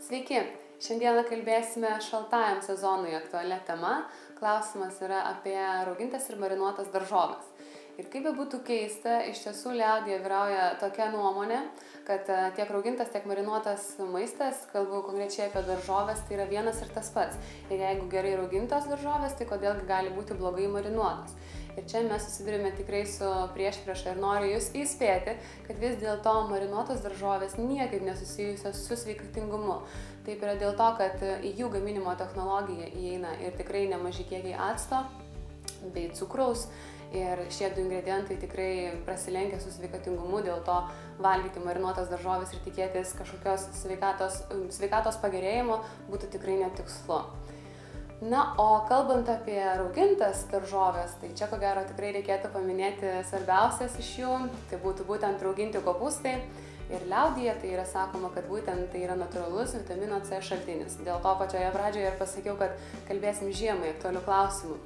Sveiki! Šiandieną kalbėsime šaltajam sezonui aktualią temą. Klausimas yra apie raugintas ir marinuotas daržoves. Ir kaip bebūtų keista, iš tiesų liaudyje vyrauja tokia nuomonė, kad tiek raugintas, tiek marinuotas maistas, kalbu konkrečiai apie daržoves, tai yra vienas ir tas pats. Ir jeigu gerai raugintos daržovės, tai kodėlgi gali būti blogai marinuotas. Ir čia mes susidurime tikrai su priešprieša ir noriu jūs įspėti, kad vis dėlto marinuotos daržovės niekaip nesusijusios su sveikatingumu. Taip yra dėl to, kad į jų gaminimo technologiją įeina ir tikrai nemaži kiekiai acto bei cukraus. Ir šie du ingredientai tikrai prasilenkia su sveikatingumu, dėl to valgyti marinuotas daržovės ir tikėtis kažkokios sveikatos pagerėjimo būtų tikrai netikslu. Na, o kalbant apie raugintas daržovės, tai čia ko gero tikrai reikėtų paminėti svarbiausias iš jų, tai būtų būtent rauginti kopūstai. Ir liaudyje tai yra sakoma, kad būtent tai yra natūralus vitamino C šaltinis. Dėl to pačioje pradžioje ir pasakiau, kad kalbėsim žiemai aktualių klausimų.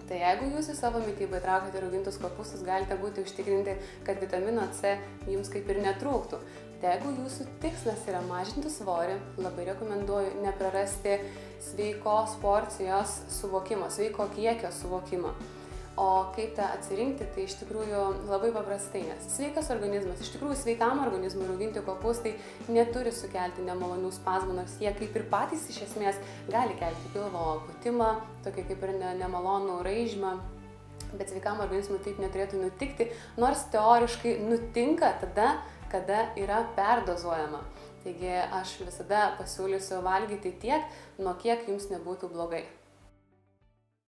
Tai jeigu jūs į savo mitybą įtraukite raugintus kopūstus, galite būti užtikrinti, kad vitamino C jums kaip ir netrūktų. Tai jeigu jūsų tikslas yra mažinti svorį, labai rekomenduoju neprarasti sveikos porcijos suvokimo, sveiko kiekio suvokimo. O kaip tą atsirinkti, tai iš tikrųjų labai paprastai, nes sveikas organizmas, iš tikrųjų sveikam organizmui rauginti kopūstai neturi sukelti nemalonių spazmų, nors jie kaip ir patys iš esmės gali kelti pilvo pūtimą, tokį kaip ir nemalonų raižymą, bet sveikam organizmui taip neturėtų nutikti, nors teoriškai nutinka tada, kada yra perdozuojama. Taigi aš visada pasiūlysiu valgyti tiek, nuo kiek jums nebūtų blogai.